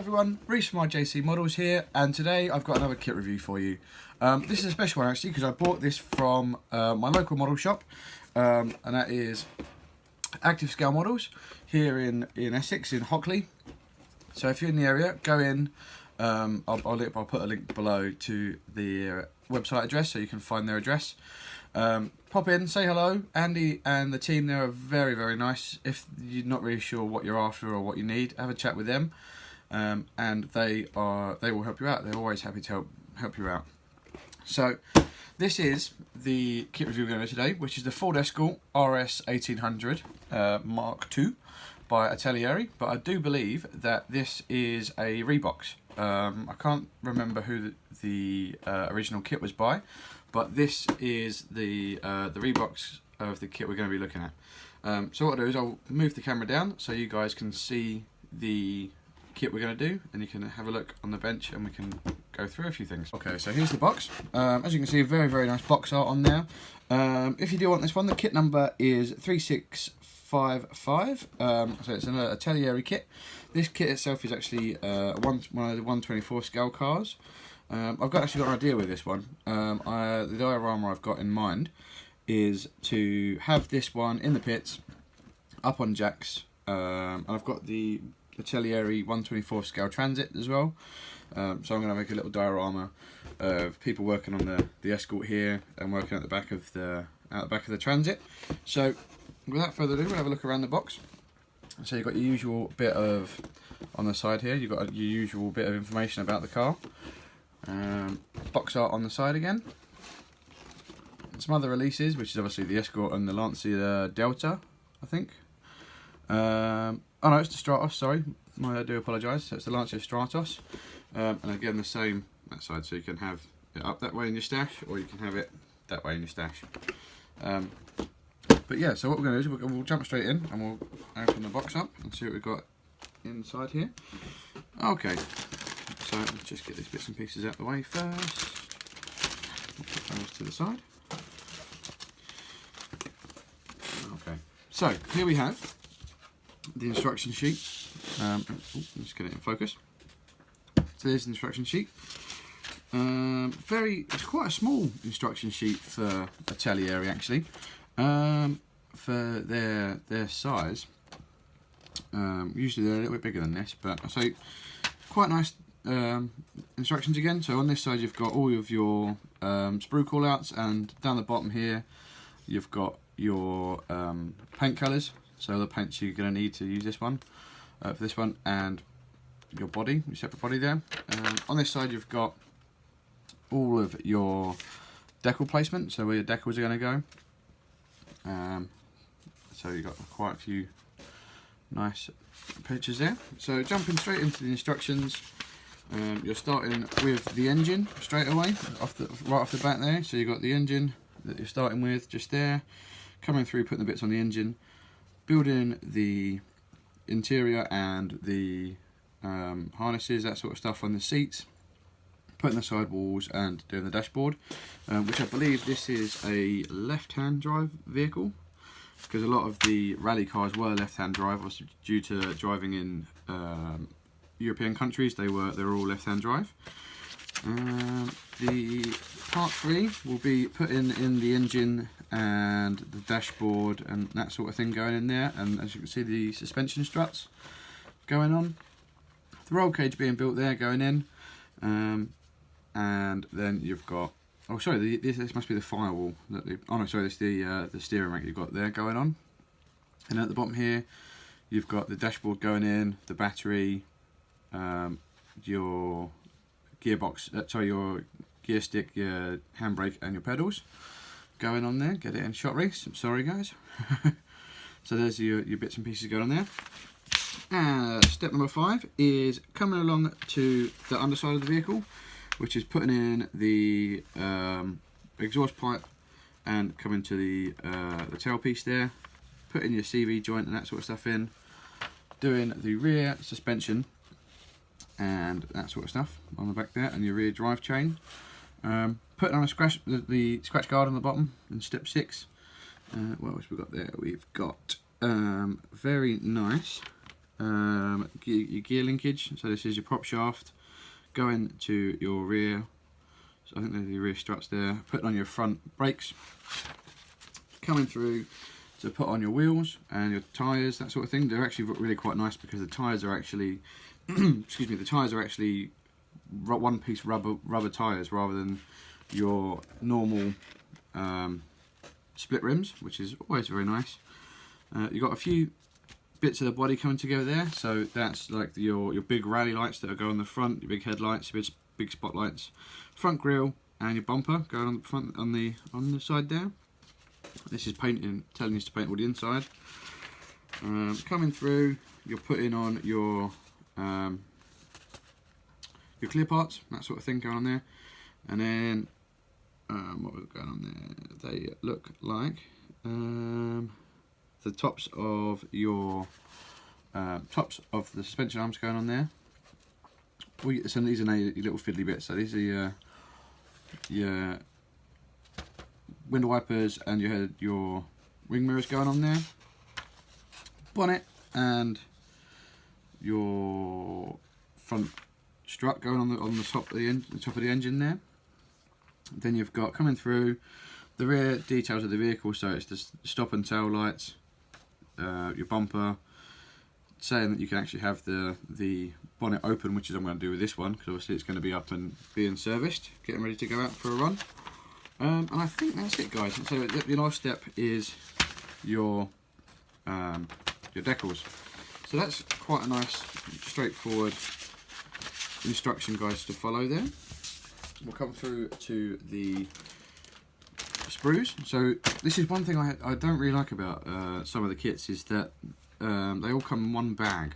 everyone, Reece from RJC Models here, and today I've got another kit review for you. This is a special one actually because I bought this from my local model shop, and that is Active Scale Models here in Essex, in Hockley. So if you're in the area, go in. I'll put a link below to the website address so you can find their address. Pop in, say hello. Andy and the team there are very, very nice. If you're not really sure what you're after or what you need, have a chat with them, and they will help you out. They're always happy to help you out. So this is the kit review we're going to do today, which is the Ford Escort RS 1800 Mark II by Italeri, but I do believe that this is a rebox. I can't remember who the original kit was by, but this is the rebox of the kit we're going to be looking at. So what I'll do is I'll move the camera down so you guys can see the kit we're going to do, and you can have a look on the bench and we can go through a few things. Okay, so here's the box. As you can see, a very, very nice box art on there. If you do want this one, the kit number is 3655. So it's an Italeri kit. This kit itself is actually one of the 124 scale cars. I've actually got an idea with this one. The diorama I've got in mind is to have this one in the pits, up on jacks, and I've got the Italeri 124 scale transit as well. So I'm going to make a little diorama of people working on the Escort here and working at the back of the transit. So without further ado, we'll have a look around the box. So you've got your usual bit of, on the side here, you've got your usual bit of information about the car. Box art on the side again. Some other releases, which is obviously the Escort and the Lancia Delta, I think. Oh no, it's the Stratos, sorry. I do apologise. So it's the Lancia Stratos. And again, the same that side, so you can have it up that way in your stash, or you can have it that way in your stash. But yeah, so what we're going to do is we'll jump straight in and we'll open the box up and see what we've got inside here. Okay, so let's just get these bits and pieces out of the way first. We'll put those to the side. Okay, so here we have the instruction sheet. Let's get it in focus. So there's the instruction sheet. It's quite a small instruction sheet for Italeri actually. For their size, usually they're a little bit bigger than this, but so quite nice instructions again. So on this side you've got all of your sprue callouts, and down the bottom here you've got your paint colours, so the paints you're going to need to use this one for this one, and your body, your separate body there. On this side you've got all of your decal placement, so where your decals are going to go. So you've got quite a few nice pictures there. So jumping straight into the instructions, you're starting with the engine straight away, right off the bat there. So you've got the engine that you're starting with just there, coming through, putting the bits on the engine, building the interior and the harnesses, that sort of stuff on the seats, putting the sidewalls and doing the dashboard, which I believe this is a left-hand drive vehicle, because a lot of the rally cars were left-hand drive, obviously due to driving in European countries. They were all left-hand drive. The part 3 will be putting in the engine and the dashboard and that sort of thing going in there, and as you can see, the suspension struts going on, the roll cage being built there going in, and then you've got, oh sorry, this must be the firewall. Oh no, sorry, this is the steering rack you've got there going on. And at the bottom here, you've got the dashboard going in, the battery, your gearbox, your gear stick, your handbrake, and your pedals going on there. Get it in shot, Reece. I'm sorry, guys. So there's your bits and pieces going on there. And step number 5 is coming along to the underside of the vehicle, which is putting in the exhaust pipe and coming to the tailpiece there, putting your CV joint and that sort of stuff in, doing the rear suspension and that sort of stuff on the back there, and your rear drive chain, putting on the scratch guard on the bottom in step 6. What else we got there? We've got very nice your gear linkage. So this is your prop shaft going to your rear. So I think there's the rear struts there. Putting on your front brakes, coming through to put on your wheels and your tyres, that sort of thing. They're actually really quite nice because the tyres are actually, excuse me, the tyres are actually one-piece rubber tyres rather than your normal split rims, which is always very nice. You've got a few bits of the body coming together there, so that's like your big rally lights that go on the front, your big headlights, your big spotlights, front grille, and your bumper going on the front on the side there. This is painting, telling you to paint all the inside. Coming through, you're putting on your clear parts, that sort of thing going on there, and then what was going on there? They look like the tops of your tops of the suspension arms going on there. So these are your little fiddly bits. So these are your window wipers and your wing mirrors going on there. Bonnet and your front strut going on the top of the engine there. Then you've got coming through the rear details of the vehicle, so it's the stop and tail lights, your bumper, saying that you can actually have the bonnet open, which is what I'm going to do with this one, because obviously it's going to be up and being serviced, getting ready to go out for a run. And I think that's it, guys. So the last step is your decals. So that's quite a nice, straightforward instruction, guys, to follow there. We'll come through to the sprues. So this is one thing I don't really like about some of the kits, is that they all come in one bag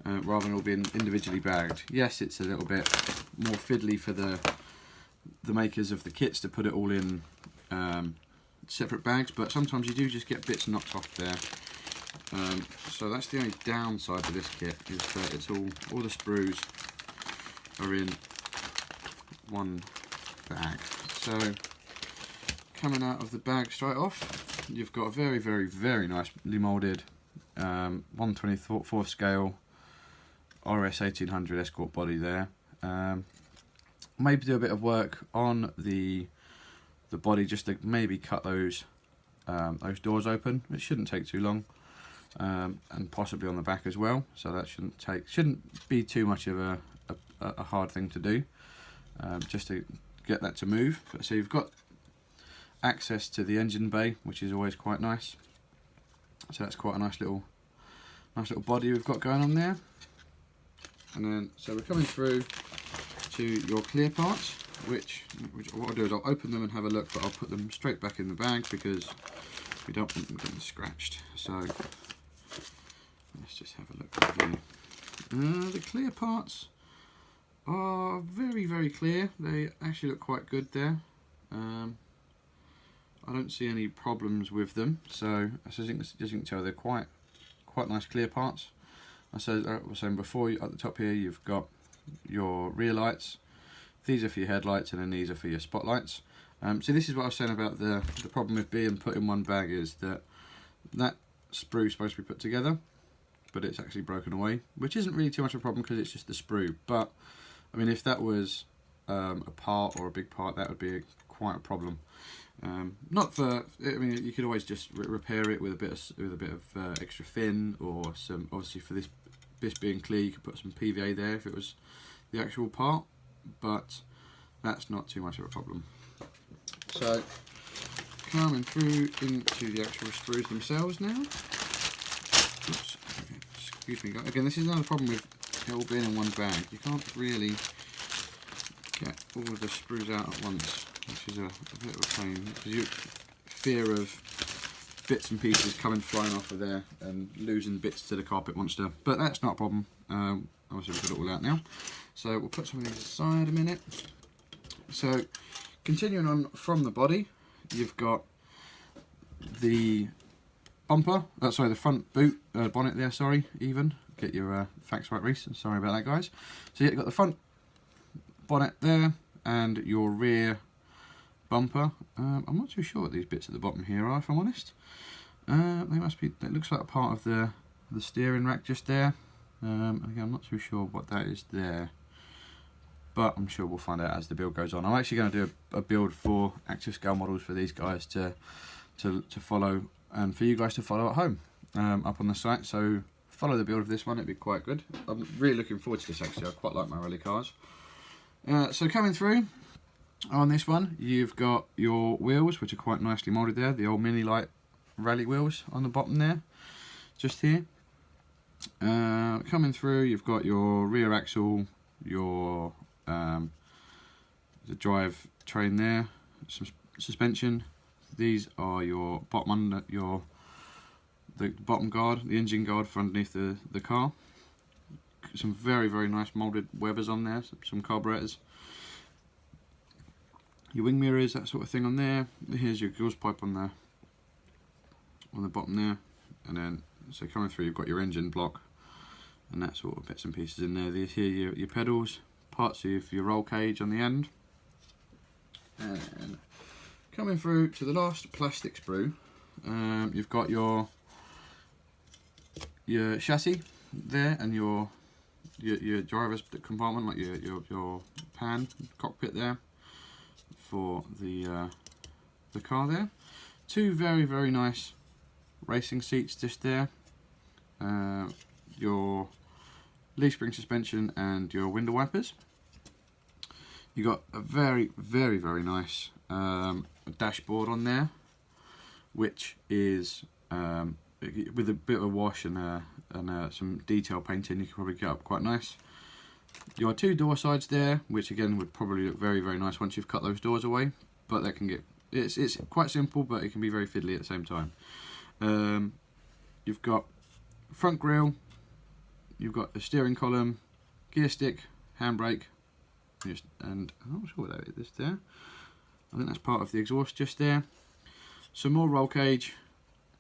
rather than all being individually bagged. Yes, it's a little bit more fiddly for the makers of the kits to put it all in separate bags, but sometimes you do just get bits knocked off there. So that's the only downside to this kit, is that it's all the sprues are in one bag. So coming out of the bag straight off, you've got a very, very, very nicely moulded 1/24 scale RS 1800 Escort body there. Maybe do a bit of work on the body just to maybe cut those doors open. It shouldn't take too long, and possibly on the back as well. So that shouldn't be too much of a hard thing to do, just to get that to move. So you've got access to the engine bay, which is always quite nice. So that's quite a nice little body we've got going on there. And then so we're coming through to your clear parts, which what I'll do is I'll open them and have a look, but I'll put them straight back in the bag because we don't want them getting scratched. So let's just have a look here. The clear parts are very, very clear. They actually look quite good there. I don't see any problems with them. So as you can tell, they're quite nice clear parts. I was saying before, at the top here you've got your rear lights. These are for your headlights, and then these are for your spotlights. So this is what I was saying about the problem with being put in one bag, is that sprue is supposed to be put together, but it's actually broken away, which isn't really too much of a problem because it's just the sprue. But I mean, if that was a part or a big part, that would be quite a problem. Not for, I mean, you could always just repair it with a bit of extra fin, or some, obviously for this being clear, you could put some PVA there if it was the actual part, but that's not too much of a problem. So coming through into the actual sprues themselves now. Oops, okay, excuse me. Again, this is another problem with it all being in one bag. You can't really get all of the sprues out at once, which is a bit of a pain, because you fear of bits and pieces coming flying off of there and losing bits to the carpet monster. But that's not a problem. Obviously we've got it all out now. So we'll put some of these aside a minute. So continuing on from the body, you've got the bumper, sorry, the front boot, bonnet there, sorry, even. Get your facts right, Reese. Sorry about that, guys. So you've got the front bonnet there and your rear bumper. I'm not too sure what these bits at the bottom here are, if I'm honest. They must be, it looks like a part of the steering rack just there. Again, I'm not too sure what that is there, but I'm sure we'll find out as the build goes on. I'm actually going to do a build for active scale models for these guys to follow, and for you guys to follow at home up on the site. So follow the build of this one, it'd be quite good. I'm really looking forward to this actually, I quite like my rally cars. So coming through on this one, you've got your wheels, which are quite nicely moulded there, the old Mini Light rally wheels on the bottom there, just here. Coming through, you've got your rear axle, your the drive train there, some suspension. These are your bottom the bottom guard, the engine guard for underneath the car. Some very nice moulded weathers on there, some carburetors. Your wing mirrors, that sort of thing on there. Here's your exhaust pipe on the bottom there, and then so coming through, you've got your engine block and that sort of bits and pieces in there. These here, your pedals, parts of your roll cage on the end, and coming through to the last plastic sprue, you've got your chassis there, and your driver's compartment, like your pan cockpit there for the car there. Two very nice racing seats just there. Your leaf spring suspension and your window wipers. You got a very nice dashboard on there, which is with a bit of a wash and some detail painting. You can probably get up quite nice. Your two door sides there, which again would probably look very nice once you've cut those doors away, but that can get it's quite simple, but it can be very fiddly at the same time. You've got front grille, you've got the steering column, gear stick, handbrake, and I'm not sure what that is there. I think that's part of the exhaust just there. Some more roll cage,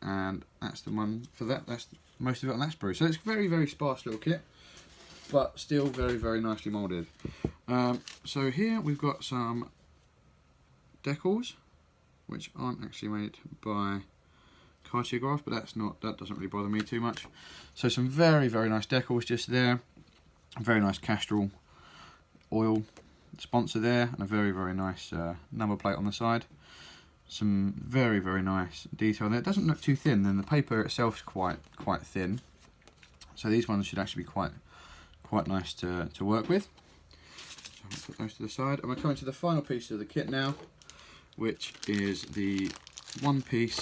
and that's the one for that. That's most of it on that sprue. So it's very sparse little kit, but still very nicely moulded. So here we've got some decals, which aren't actually made by Cartier, but that doesn't really bother me too much. So some very nice decals just there, a very nice Castrol oil sponsor there, and a very nice number plate on the side. Some very nice detail there. It doesn't look too thin, and the paper itself is quite thin, so these ones should actually be quite nice to work with. So I'll put those to the side, and we're coming to the final piece of the kit now, which is the one-piece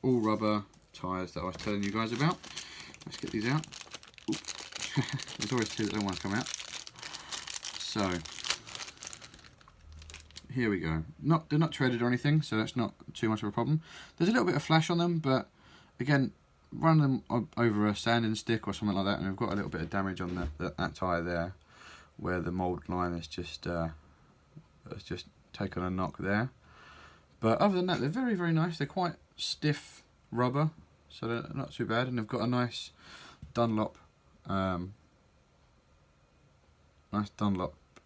all rubber tyres that I was telling you guys about. Let's get these out. There's always two that don't want to come out. So here we go. They're not treaded or anything, so that's not too much of a problem. There's a little bit of flash on them, but again, run them over a sanding stick or something like that, and we've got a little bit of damage on that tyre there, where the mould line is just taken a knock there. But other than that, they're very nice. They're quite stiff rubber, so they're not too bad, and they've got a nice Dunlop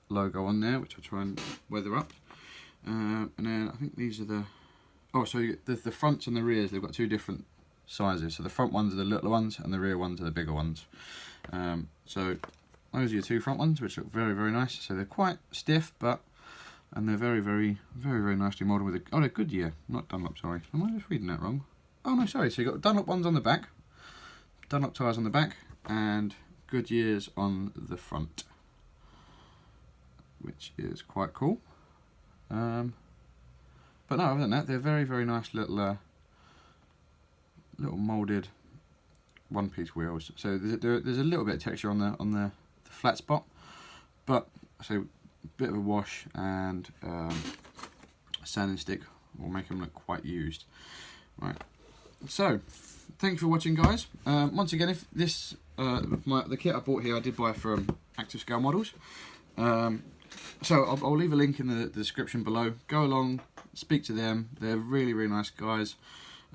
logo on there, which I'll try and weather up. And then I think these are the fronts and the rears. They've got two different sizes. So the front ones are the little ones, and the rear ones are the bigger ones. So those are your two front ones, which look very nice. So they're quite stiff, and they're very nicely moulded with they're Goodyear, not Dunlop, sorry. Am I just reading that wrong? Oh no, sorry. So you've got Dunlop ones on the back, Dunlop tyres on the back, and Goodyear's on the front, which is quite cool. But no, other than that, they're very nice little moulded one-piece wheels. So there's a little bit of texture on the flat spot, but so a bit of a wash and a sanding stick will make them look quite used. Right. So thanks for watching, guys. Once again, if this the kit I bought here, I did buy from Active Scale Models. So I'll leave a link in the description below. Go along, speak to them. They're really nice guys.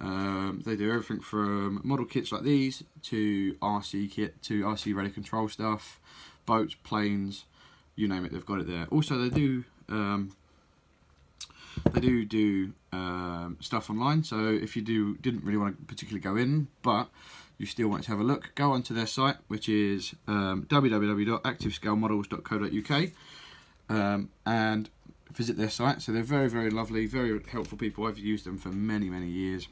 They do everything from model kits like these to RC kit to RC rally control stuff, boats, planes, you name it. They've got it there. Also, they do stuff online. So if you didn't really want to particularly go in, but you still want to have a look, go onto their site, which is www.activescalemodels.co.uk, and visit their site. So they're very, very lovely, very helpful people. I've used them for many, many years.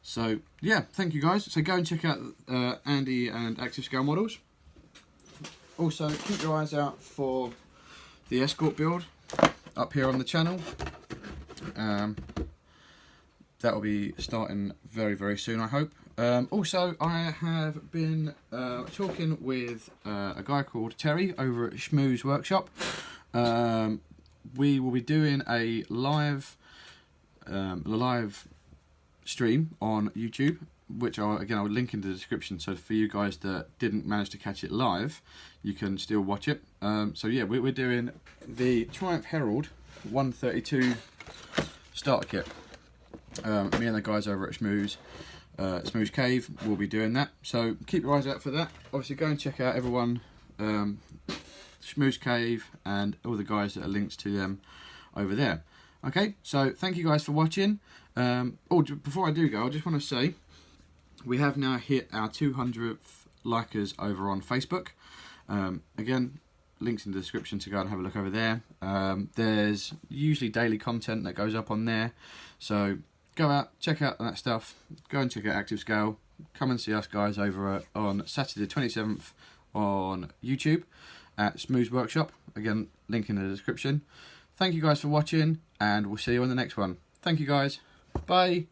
So yeah, thank you guys. So go and check out Andy and Active Scale Models. Also, keep your eyes out for the Escort build up here on the channel. That will be starting very, very soon, I hope. Also, I have been talking with a guy called Terry over at Schmooze Workshop. We will be doing a live stream on YouTube, which I'll link in the description. So for you guys that didn't manage to catch it live, you can still watch it. So yeah, we're doing the Triumph Herald 132 starter kit. Me and the guys over at Schmooze Cave will be doing that, so keep your eyes out for that. Obviously go and check out everyone, Schmooze Cave and all the guys that are linked to them over there. Okay, so thank you guys for watching. Before I do go, I just want to say we have now hit our 200th likers over on Facebook. Again, links in the description to go and have a look over there. There's usually daily content that goes up on there, so go out, check out that stuff. Go and check out Active Scale. Come and see us guys over on Saturday the 27th on YouTube at Schmooze Workshop. Again, link in the description. Thank you guys for watching, and we'll see you on the next one. Thank you guys. Bye.